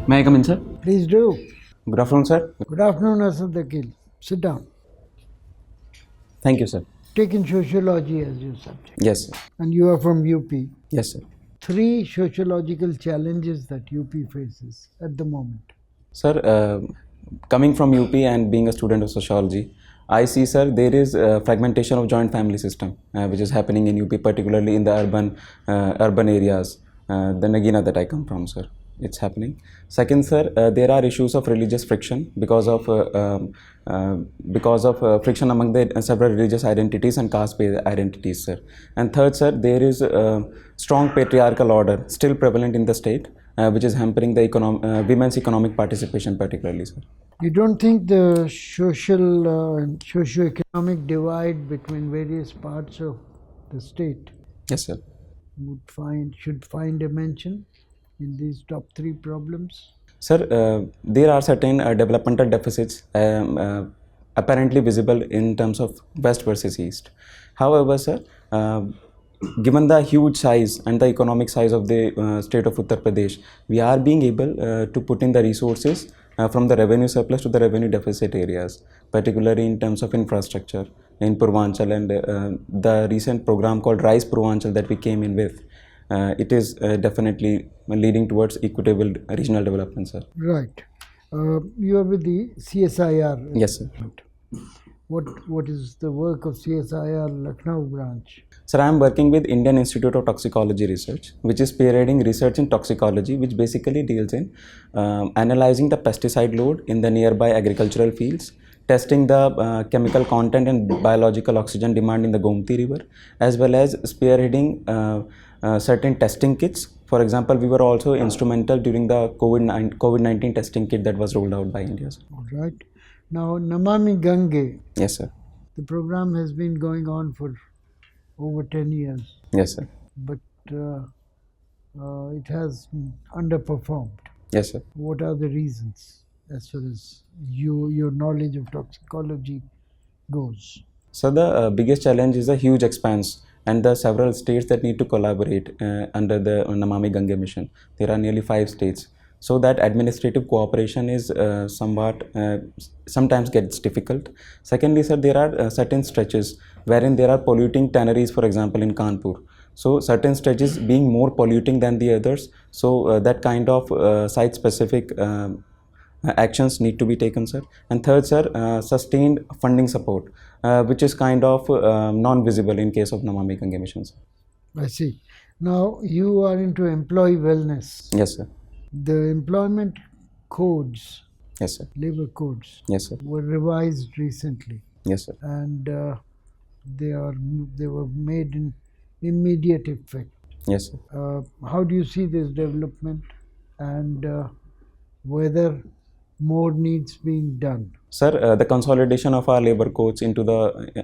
May I come in, sir? Please do. Good afternoon, sir. Good afternoon, Asaad. Sit down. Thank you, sir. Taken sociology as your subject. Yes, sir. And you are from UP. Yes, sir. 3 sociological challenges that UP faces at the moment. Sir, coming from UP and being a student of sociology, I see, sir, there is a fragmentation of joint family system, which is happening in UP, particularly in the urban areas, the Nagina that I come from, sir. It's happening. Second, sir, there are issues of religious friction because of friction among the several religious identities and caste-based identities, sir. And third, sir, there is a strong patriarchal order still prevalent in the state, which is hampering the women's economic participation, particularly, sir. You don't think the socio-economic divide between various parts of the state Yes, sir. should find a mention in these top 3 problems? Sir, there are certain developmental deficits apparently visible in terms of West versus East. However, sir, given the huge size and the economic size of the state of Uttar Pradesh, we are being able to put in the resources from the revenue surplus to the revenue deficit areas, particularly in terms of infrastructure in Purvanchal and the recent program called Rise Purvanchal that we came in with. It is definitely leading towards equitable regional development, sir. Right. You are with the CSIR. Yes, sir. What is the work of CSIR Lucknow branch? Sir, I am working with Indian Institute of Toxicology Research, which is spearheading research in toxicology, which basically deals in analyzing the pesticide load in the nearby agricultural fields, testing the chemical content and biological oxygen demand in the Gomti River, as well as spearheading certain testing kits. For example, we were also instrumental during the COVID-19 testing kit that was rolled out by India. Sir. All right. Now, Namami Gange. Yes, sir. The program has been going on for over 10 years. Yes, sir. But it has underperformed. Yes, sir. What are the reasons as far as your knowledge of toxicology goes? So the biggest challenge is a huge expanse and the several states that need to collaborate under the Namami Gange mission. There are nearly 5 states. So that administrative cooperation is sometimes gets difficult. Secondly, sir, there are certain stretches wherein there are polluting tanneries, for example, in Kanpur. So certain stretches being more polluting than the others. So that kind of site-specific actions need to be taken, sir. And third, sir, sustained funding support, which is kind of non-visible in case of Namami Gange missions. I see. Now, you are into employee wellness. Yes, sir. The employment codes, Yes, sir. labor codes, Yes, sir. were revised recently. Yes, sir. And they were made in immediate effect. Yes, sir. How do you see this development, and whether more needs being done? Sir, the consolidation of our labor codes into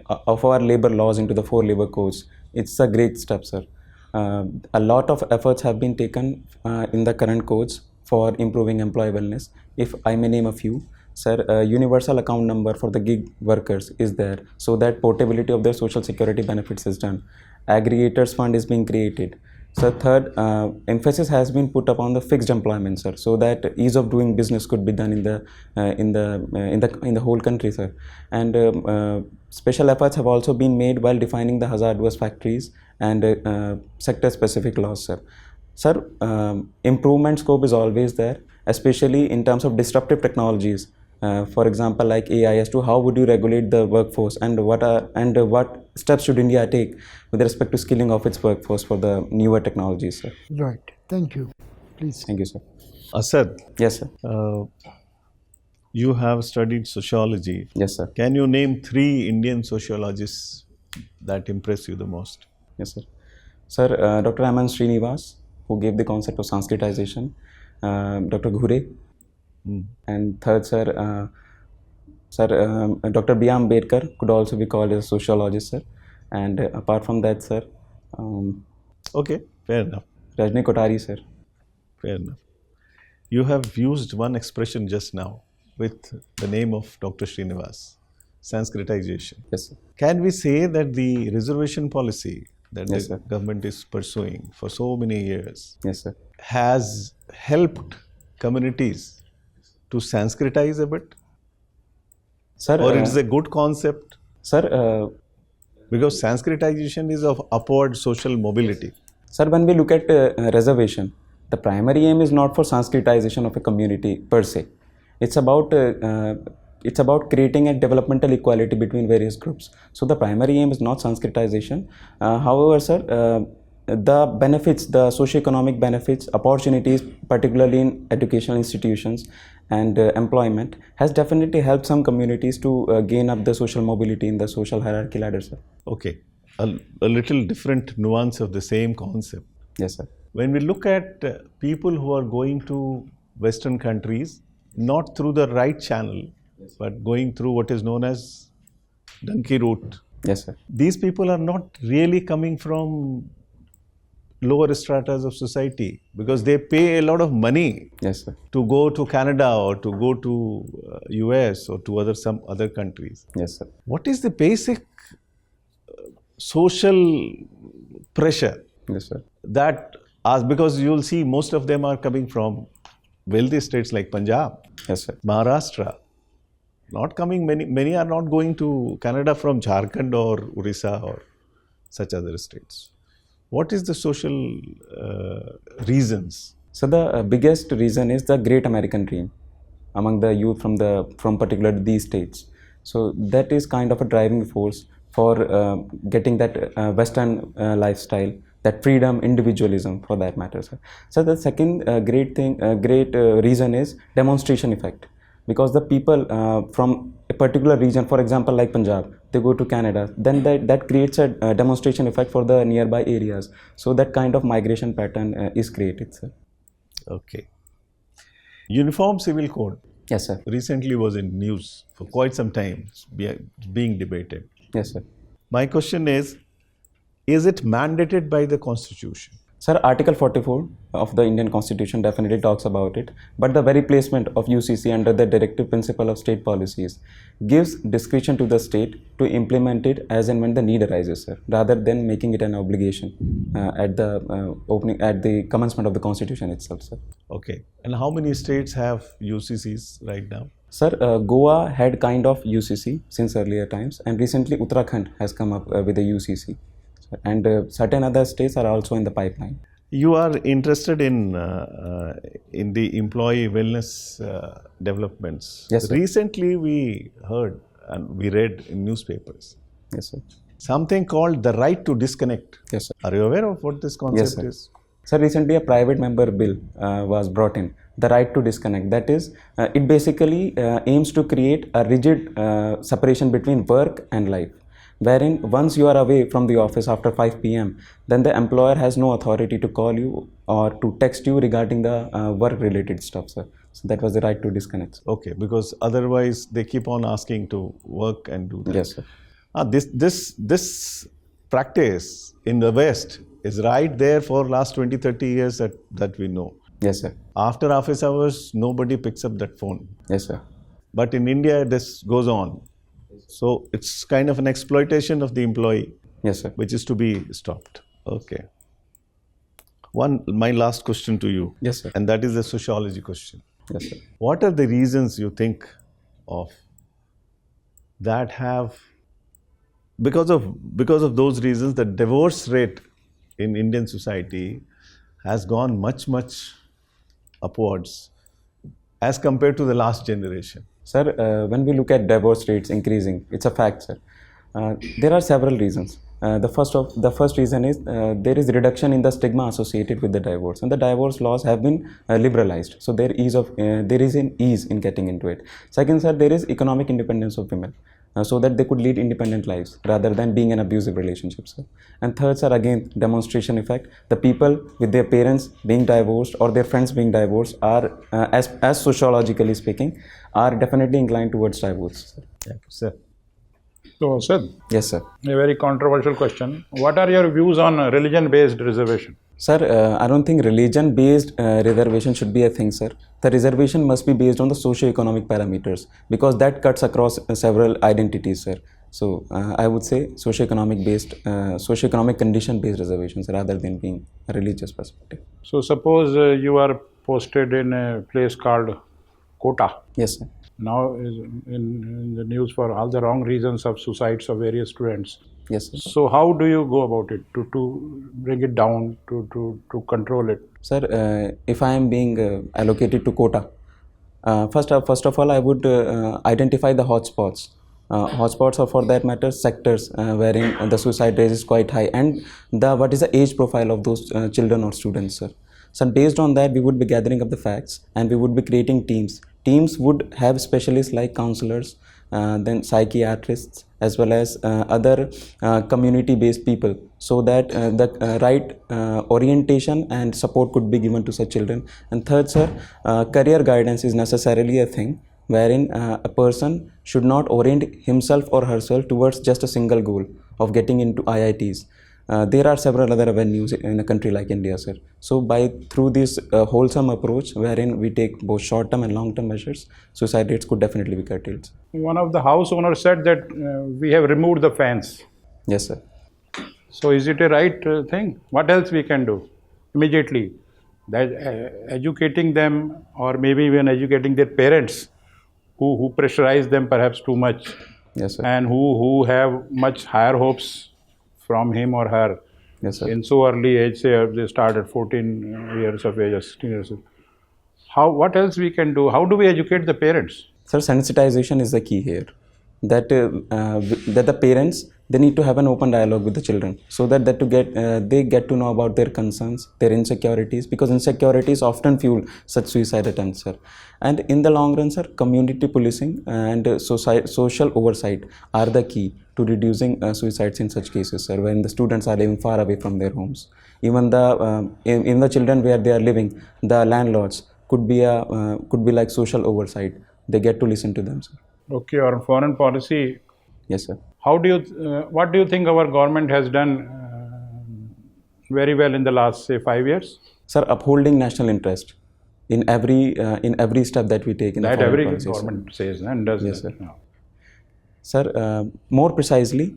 of our labor laws into the 4 labor codes, it's a great step, sir. A lot of efforts have been taken in the current codes for improving employee wellness. If I may name a few, sir, universal account number for the gig workers is there, so that portability of their social security benefits is done. Aggregators fund is being created. So third, emphasis has been put upon the fixed employment, sir, so that ease of doing business could be done in the whole country, sir. And special efforts have also been made while defining the hazardous factories and sector-specific laws, sir. Sir, improvement scope is always there, especially in terms of disruptive technologies. For example, like AI, as to how would you regulate the workforce, and what steps should India take with respect to skilling of its workforce for the newer technologies, sir. Right. Thank you. Please. Thank you, sir. Asaad, Yes, sir. you have studied sociology. Yes, sir. Can you name 3 Indian sociologists that impress you the most? Yes, sir. Sir, Dr. Aman Srinivas, who gave the concept of Sanskritization, Dr. Ghure, and third, sir, Dr. B.R. Ambedkar could also be called as a sociologist, sir. And apart from that, sir, Okay, fair enough. Rajni Kotari, sir. Fair enough. You have used one expression just now with the name of Dr. Srinivas, Sanskritization. Yes, sir. Can we say that the reservation policy that Yes, the sir. government is pursuing for so many years Yes, sir. has helped communities to Sanskritize a bit? Sir, Or it is a good concept? sir, Because Sanskritization is of upward social mobility. sir, when we look at reservation, the primary aim is not for Sanskritization of a community per se. It's about creating a developmental equality between various groups. So the primary aim is not Sanskritization. However, sir, the benefits, the socio-economic benefits, opportunities, particularly in educational institutions and employment, has definitely helped some communities to gain up the social mobility in the social hierarchy ladder, sir. Okay, a little different nuance of the same concept. Yes, sir. When we look at people who are going to Western countries, not through the right channel, but going through what is known as donkey route, Yes, sir. these people are not really coming from lower stratas of society because they pay a lot of money Yes, sir. to go to Canada or to go to US or to some other countries. Yes, sir. What is the basic social pressure Yes, sir. that because you'll see most of them are coming from wealthy states like Punjab, Yes, sir. Maharashtra. Not coming, many are not going to Canada from Jharkhand or Orissa or such other states. What is the social reasons? So the biggest reason is the Great American Dream among the youth from particularly these states. So that is kind of a driving force for getting that Western lifestyle, that freedom, individualism for that matter, sir. So the second great reason is demonstration effect. Because the people from a particular region, for example, like Punjab, they go to Canada, then that creates a demonstration effect for the nearby areas. So that kind of migration pattern is created, sir. Okay. Uniform Civil Code Yes, sir. recently was in news for quite some time, being debated. Yes, sir. My question is it mandated by the Constitution? Sir, Article 44 of the Indian Constitution definitely talks about it, but the very placement of UCC under the directive principle of state policies gives discretion to the state to implement it as and when the need arises, sir, rather than making it an obligation at the commencement of the Constitution itself, sir. Okay. And how many states have UCCs right now? Sir, Goa had kind of UCC since earlier times, and recently Uttarakhand has come up with a UCC. And certain other states are also in the pipeline. You are interested in the employee wellness developments. Yes, sir. Recently, we heard and we read in newspapers Yes, sir. something called the right to disconnect. Yes, sir. Are you aware of what this concept sir. is? Sir, recently a private member bill was brought in, the right to disconnect. That is, it basically aims to create a rigid separation between work and life, wherein once you are away from the office after 5 p.m., then the employer has no authority to call you or to text you regarding the work-related stuff, sir. So that was the right to disconnect, sir. Okay, because otherwise they keep on asking to work and do that. Yes, sir. This practice in the West is right there for last 20-30 years that we know. Yes, sir. After office hours, nobody picks up that phone. Yes, sir. But in India, this goes on. So it's kind of an exploitation of the employee, Yes, sir. which is to be stopped. Okay. My last question to you. Yes, sir. And that is the sociology question. Yes, sir. What are the reasons you think of that have, because of those reasons, the divorce rate in Indian society has gone much upwards as compared to the last generation? Sir, when we look at divorce rates increasing, it's a fact, sir. There are several reasons. The first reason is there is reduction in the stigma associated with the divorce, and the divorce laws have been liberalized. So there is an ease in getting into it. Second, sir, there is economic independence of women, so that they could lead independent lives rather than being in abusive relationships, sir. And third, sir, again, demonstration effect. The people with their parents being divorced or their friends being divorced are, as sociologically speaking, are definitely inclined towards divorce, sir. Yeah, sir. So, Sid, Yes, sir. a very controversial question. What are your views on religion-based reservation? Sir, I don't think religion-based reservation should be a thing, sir. The reservation must be based on the socio-economic parameters, because that cuts across several identities, sir. So I would say socio-economic condition-based reservations rather than being a religious perspective. So, suppose you are posted in a place called Kota. Yes, sir. Now is in the news for all the wrong reasons of suicides of various students. Yes, sir. So how do you go about it to bring it down, to control it? Sir, if I am being allocated to quota, first of all, I would identify the hotspots. Hotspots, or for that matter, sectors wherein the suicide rate is quite high, and what is the age profile of those children or students, sir. So based on that, we would be gathering up the facts, and we would be creating teams. Teams would have specialists like counselors, then psychiatrists, as well as other community-based people, so that the right orientation and support could be given to such children. And third, sir, career guidance is necessarily a thing wherein a person should not orient himself or herself towards just a single goal of getting into IITs. There are several other avenues in a country like India, sir. So through this wholesome approach, wherein we take both short-term and long-term measures, suicide rates could definitely be curtailed. One of the house owners said that we have removed the fence. Yes, sir. So is it a right thing? What else we can do immediately? That educating them, or maybe even educating their parents, who pressurize them perhaps too much, Yes, sir. and who have much higher hopes from him or her. Yes, sir. In so early age, say they start at 14 years of age or 16 years. What else we can do? How do we educate the parents? Sir, sensitization is the key here. That the parents, they need to have an open dialogue with the children, so that they get to know about their concerns, their insecurities, because insecurities often fuel such suicide attempts, sir. And in the long run, sir, community policing and social oversight are the key to reducing suicides in such cases, sir, when the students are living far away from their homes. Even in the children where they are living, the landlords could be like social oversight. They get to listen to them, sir. Okay, on foreign policy, Yes, sir. what do you think our government has done very well in the last, say, 5 years? Sir, upholding national interest in every step that we take in That the foreign every policy, sir. government says and does. Yes, that. sir. No. Sir, more precisely,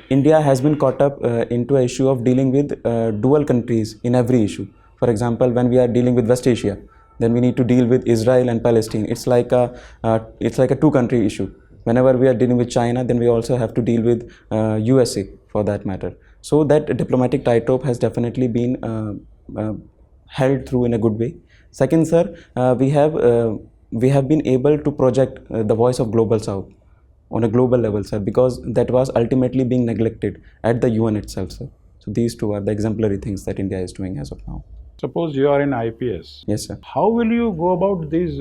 India has been caught up into an issue of dealing with dual countries in every issue. For example, when we are dealing with West Asia, then we need to deal with Israel and Palestine. It's like a two-country issue. Whenever we are dealing with China, then we also have to deal with USA for that matter. So that diplomatic tightrope has definitely been held through in a good way. Second, sir, we have been able to project the voice of Global South on a global level, sir, because that was ultimately being neglected at the UN itself, sir. So these two are the exemplary things that India is doing as of now. Suppose you are in IPS. Yes, sir. How will you go about these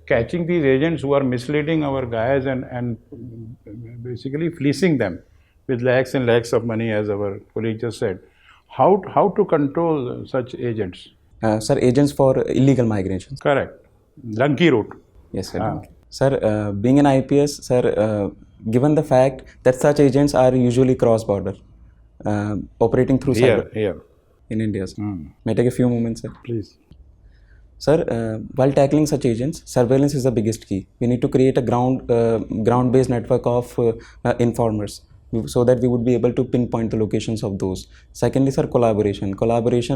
catching these agents who are misleading our guys and basically fleecing them with lakhs and lakhs of money, as our colleague just said? How to control such agents? Sir, agents for illegal migrations. Correct. Donkey route. Yes, sir. Ah. Sir, being an IPS, sir, given the fact that such agents are usually cross-border, operating through cyber Here. in India, sir. May I take a few moments, sir? Please. Sir, while tackling such agents, surveillance is the biggest key. We need to create a ground-based network of informers, so that we would be able to pinpoint the locations of those. Secondly, sir, collaboration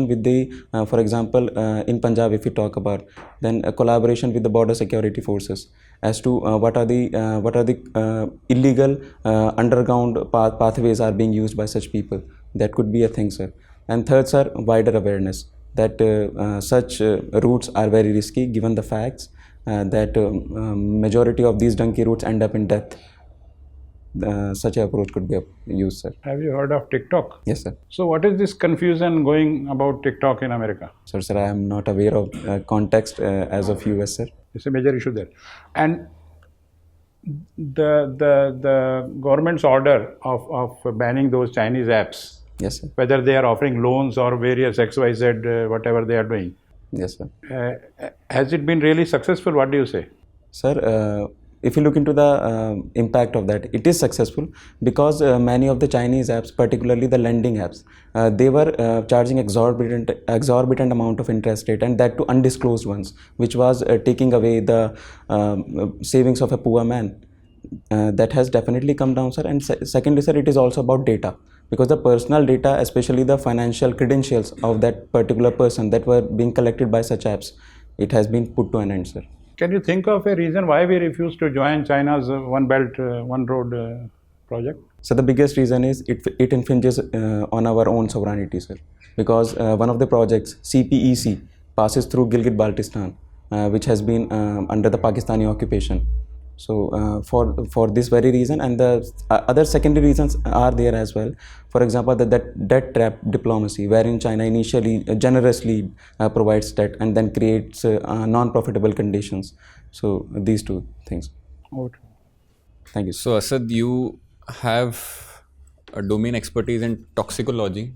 with the, for example, in Punjab, if we talk about, then a collaboration with the border security forces as to what are the illegal underground pathways are being used by such people. That could be a thing, sir. And third, sir, wider awareness that such routes are very risky, given the facts that majority of these donkey routes end up in death. Such an approach could be used, sir. Have you heard of TikTok? Yes, sir. So what is this confusion going about TikTok in America? Sir, I am not aware of context as of US, sir. It's a major issue there. And the government's order of banning those Chinese apps, Yes, sir. whether they are offering loans or various XYZ, whatever they are doing, Yes, sir. has it been really successful? What do you say? Sir, if you look into the impact of that, it is successful, because many of the Chinese apps, particularly the lending apps, they were charging exorbitant amount of interest rate, and that to undisclosed ones, which was taking away the savings of a poor man. That has definitely come down, sir. And secondly, sir, it is also about data. because the personal data, especially the financial credentials of that particular person that were being collected by such apps, it has been put to an end, sir. Can you think of a reason why we refuse to join China's One Belt, One Road project? So the biggest reason is it infringes on our own sovereignty, sir, because one of the projects, CPEC, passes through Gilgit-Baltistan, which has been under the Pakistani occupation. So for this very reason, and the other secondary reasons are there as well. For example, that debt trap diplomacy, wherein China initially generously provides debt and then creates non-profitable conditions. So these two things. Okay. Thank you. So Asaad, you have a domain expertise in toxicology,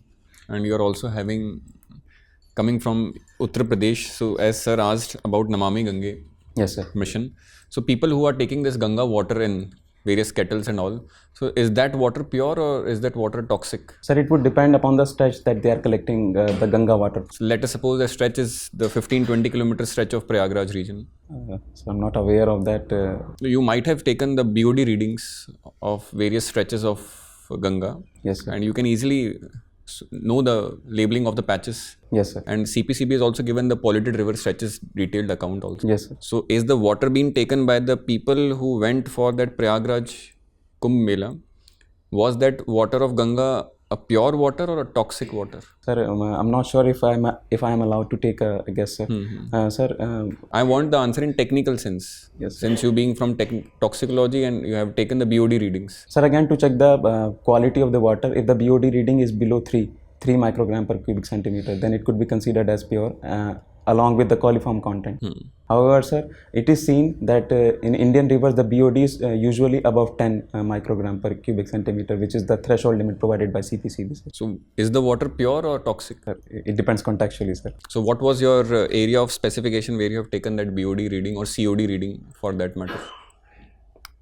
and you are also coming from Uttar Pradesh. So as sir asked about Namami Gange Yes, sir. mission, so people who are taking this Ganga water in various kettles and all, so is that water pure or is that water toxic? Sir, it would depend upon the stretch that they are collecting the Ganga water. So let us suppose the stretch is the 15-20 kilometer stretch of Prayagraj region. So I'm not aware of that. So you might have taken the BOD readings of various stretches of Ganga. Yes, sir. And you can easily know the labeling of the patches. Yes, sir. And CPCB has also given the polluted river stretches detailed account also. Yes, sir. So is the water being taken by the people who went for that Prayagraj Kumbh Mela? Was that water of Ganga a pure water or a toxic water? Sir, I'm not sure if I am allowed to take a guess, sir. Sir, I want the answer in technical sense. Yes, sir. Since you being from toxicology and you have taken the BOD readings. Sir, again to check the quality of the water, if the BOD reading is below 3 microgram per cubic centimeter, then it could be considered as pure along with the coliform content. However, sir, it is seen that in Indian rivers the BOD is usually above 10 microgram per cubic centimeter, which is the threshold limit provided by CPCB. Sir. So is the water pure or toxic? Sir, it depends contextually, sir. So what was your area of specification where you have taken that BOD reading or COD reading for that matter?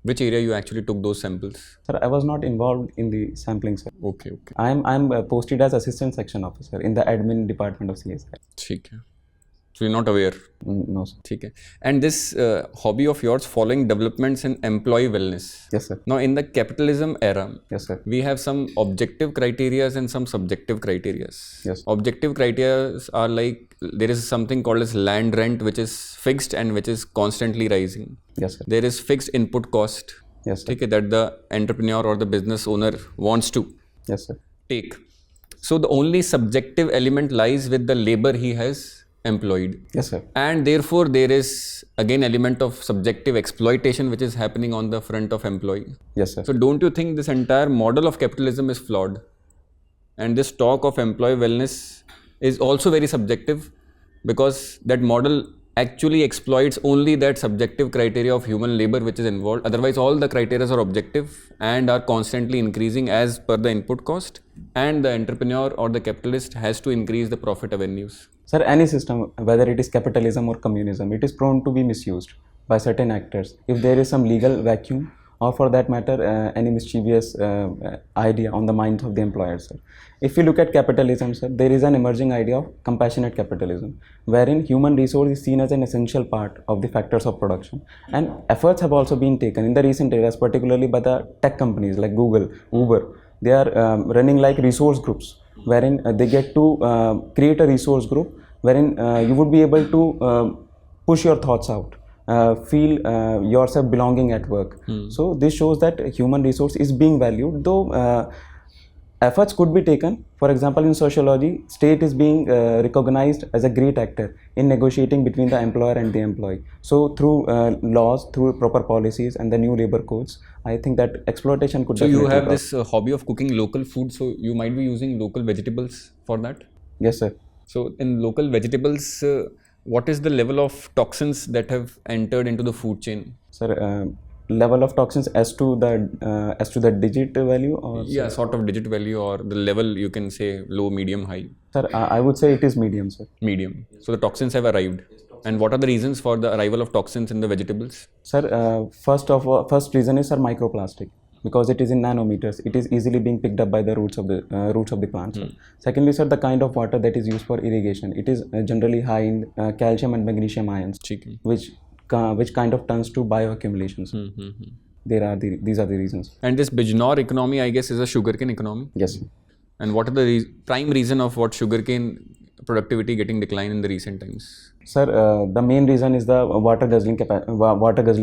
Which area you actually took those samples? Sir, I was not involved in the sampling, sir. Okay. I'm posted as assistant section officer in the admin department of CSE. ठीक है. So you're not aware. No, sir. ठीक है. And this hobby of yours following developments in employee wellness. Yes, sir. Now in the capitalism era, Yes, sir. we have some objective criterias and some subjective criterias. Yes. Objective criterias are like there is something called as land rent, which is fixed and which is constantly rising. Yes, sir. There is fixed input cost. Yes, sir. Okay, that the entrepreneur or the business owner wants to Yes, sir. take. So the only subjective element lies with the labor he has employed. Yes, sir. And therefore there is again element of subjective exploitation which is happening on the front of employee. Yes, sir. So don't you think this entire model of capitalism is flawed? And this talk of employee wellness is also very subjective, because that model actually exploits only that subjective criteria of human labor which is involved. Otherwise all the criteria are objective and are constantly increasing as per the input cost, and the entrepreneur or the capitalist has to increase the profit avenues. Sir, any system, whether it is capitalism or communism, it is prone to be misused by certain actors. If there is some legal vacuum, or for that matter, any mischievous idea on the minds of the employers. Sir. If you look at capitalism, sir, there is an emerging idea of compassionate capitalism, wherein human resource is seen as an essential part of the factors of production. And efforts have also been taken in the recent years, particularly by the tech companies like Google, Uber. They are running like resource groups, wherein they get to create a resource group wherein you would be able to push your thoughts out, feel yourself belonging at work. So this shows that human resource is being valued, though efforts could be taken. For example, in sociology, state is being recognized as a great actor in negotiating between the employer and the employee. So through laws, through proper policies and the new labor codes, I think that exploitation could So you definitely have stop. this hobby of cooking local food, so you might be using local vegetables for that? Yes, sir. So in local vegetables, what is the level of toxins that have entered into the food chain? Sir, level of toxins as to the digit value, or Yeah, sort of digit value, or the level you can say low, medium, high. sir, I would say it is medium, sir. Medium. So the toxins have arrived. And what are the reasons for the arrival of toxins in the vegetables? Sir, first reason is, sir, microplastic, because it is in nanometers. It is easily being picked up by the roots of the plant. Sir. Secondly, sir, the kind of water that is used for irrigation, it is generally high in calcium and magnesium ions, Chicken. which kind of turns to bioaccumulations. these are the reasons. And this Bijnor economy, I guess, is a sugarcane economy. Yes, sir. And what are the prime reason of what sugarcane productivity getting declined in the recent times? Sir, the main reason is the water guzzling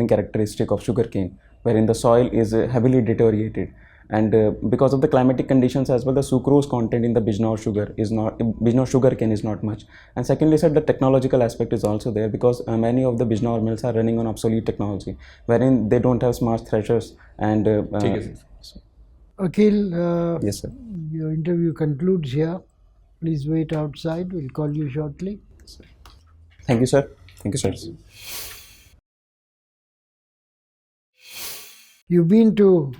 characteristic of sugarcane, wherein the soil is heavily deteriorated, and because of the climatic conditions as well, the sucrose content in the Bijnor sugarcane is not much. And secondly, sir, the technological aspect is also there, because many of the Bijnor mills are running on obsolete technology, wherein they don't have smart threshers and. Akhil, Yes, sir. your interview concludes here. Please wait outside. We'll call you shortly. Thank you, sir. Thank you, sir. You've been to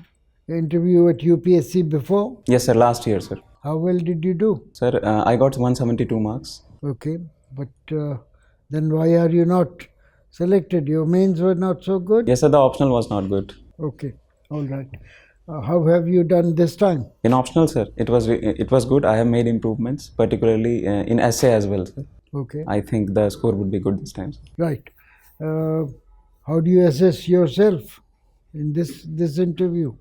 interview at UPSC before. Yes, sir. Last year, sir. How well did you do? Sir, I got 172 marks. Okay, but then why are you not selected? Your mains were not so good? Yes, sir. The optional was not good. Okay, all right. How have you done this time? In optional, sir, it was good. I have made improvements, particularly in essay as well, sir. Okay, I think the score would be good this time, sir. right. How do you assess yourself in this interview?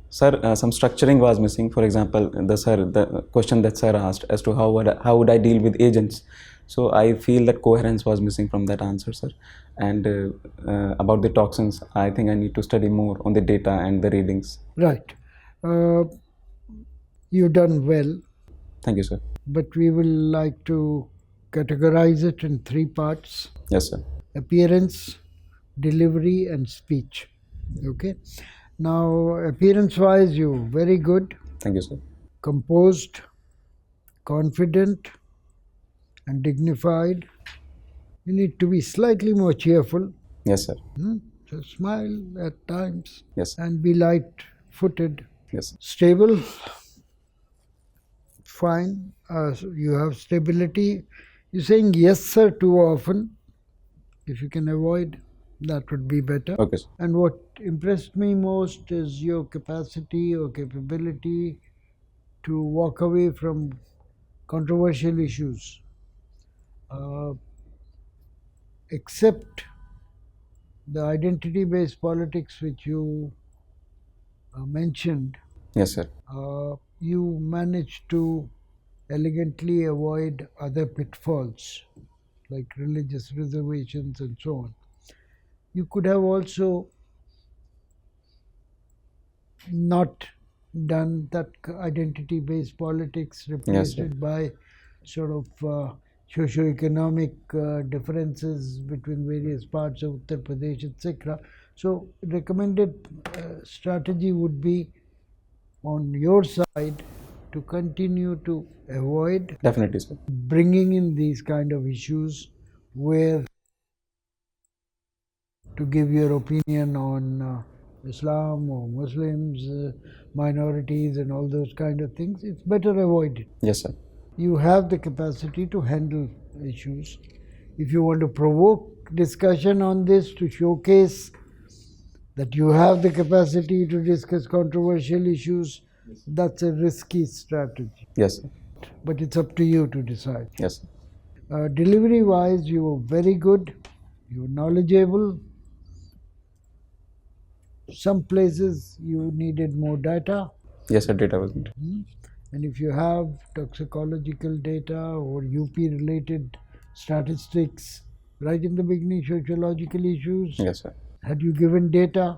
Sir, some structuring was missing. For example, the question that sir asked as to how would I deal with agents. So I feel that coherence was missing from that answer, sir. And about the toxins, I think I need to study more on the data and the readings. Right. You've done well, Thank you, sir. but we will like to categorize it in 3 parts: Yes, sir. appearance, delivery, and speech. Okay. Now, appearance-wise, you're very good, Thank you, sir. composed, confident, and dignified. You need to be slightly more cheerful. Yes, sir. So smile at times Yes. and be light-footed. Yes, sir. Stable, fine. So you have stability. You're saying yes, sir, too often. If you can avoid, that would be better. Okay, sir. And what impressed me most is your capacity or capability to walk away from controversial issues. Except the identity-based politics which you mentioned, Yes, sir. you managed to elegantly avoid other pitfalls like religious reservations and so on. You could have also not done that identity-based politics, replaced sir. it by sort of socio-economic differences between various parts of Uttar Pradesh, etc. So, recommended strategy would be on your side to continue to avoid Definitely, sir. bringing in these kind of issues where to give your opinion on Islam or Muslims, minorities and all those kind of things. It's better avoided. Yes, sir. You have the capacity to handle issues. If you want to provoke discussion on this to showcase that you have the capacity to discuss controversial issues, that's a risky strategy. Yes, sir. But it's up to you to decide. Yes, sir. Delivery wise, you were very good, you were knowledgeable. Some places you needed more data. Yes, sir. Data was good. And if you have toxicological data or UP related statistics right in the beginning, sociological issues, Yes, sir. had you given data,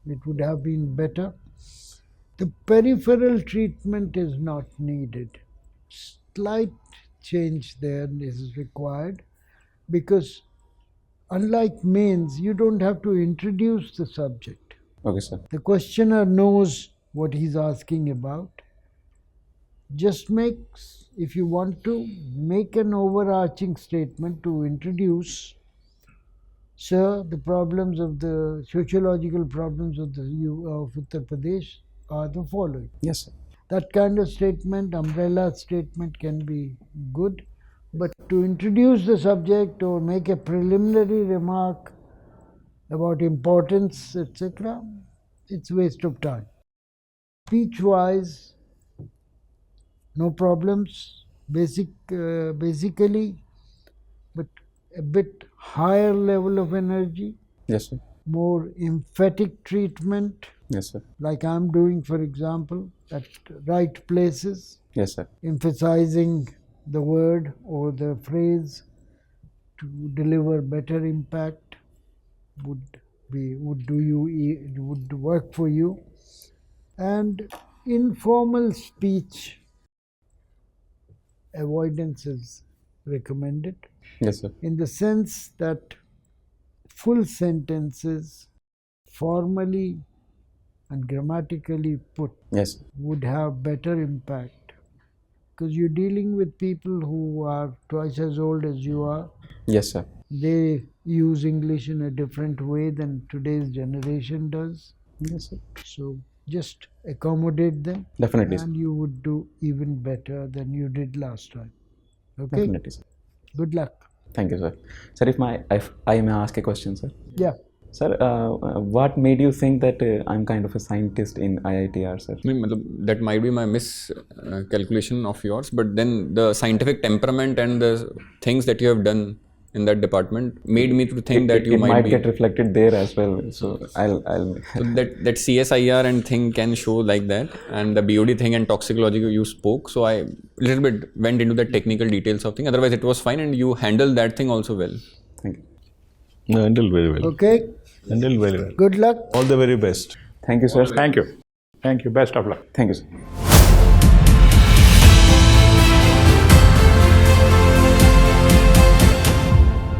it would have been better. The peripheral treatment is not needed. Slight change there is required, because unlike mains, you don't have to introduce the subject. Okay, sir. The questioner knows what he's asking about. Just if you want to, make an overarching statement to introduce, sir, the problems of the sociological problems of Uttar Pradesh are the following. Yes, sir. That kind of statement, umbrella statement, can be good, but to introduce the subject or make a preliminary remark about importance, etc., it's waste of time. Speech-wise, no problems, basically, but a bit higher level of energy. Yes, sir. more emphatic treatment, Yes, sir. like I'm doing, for example, at right places, Yes, sir. emphasizing the word or the phrase to deliver better impact would work for you. And informal speech avoidance is recommended, Yes, sir. in the sense that full sentences, formally and grammatically put, Yes. would have better impact, because you're dealing with people who are twice as old as you are. Yes, sir. They use English in a different way than today's generation does. Yes, sir. So just accommodate them, Definitely, sir. and you would do even better than you did last time. Okay? Definitely, sir. Good luck. Thank you, sir. Sir, if I may ask a question, sir. Yeah. Sir, what made you think that I'm kind of a scientist in IITR, sir? I mean, that might be my miscalculation of yours, but then the scientific temperament and the things that you have done in that department made me to think that you might be. get reflected there as well. So I'll. So that CSIR and thing can show like that, and the BOD thing and toxicology you spoke. So I a little bit went into the technical details of thing. Otherwise, it was fine, and you handled that thing also well. Thank you. No, handled very well. Okay. Handled very well. Good luck. All the very best. Thank you, sir. Thank you. Thank you. Best of luck. Thank you, sir.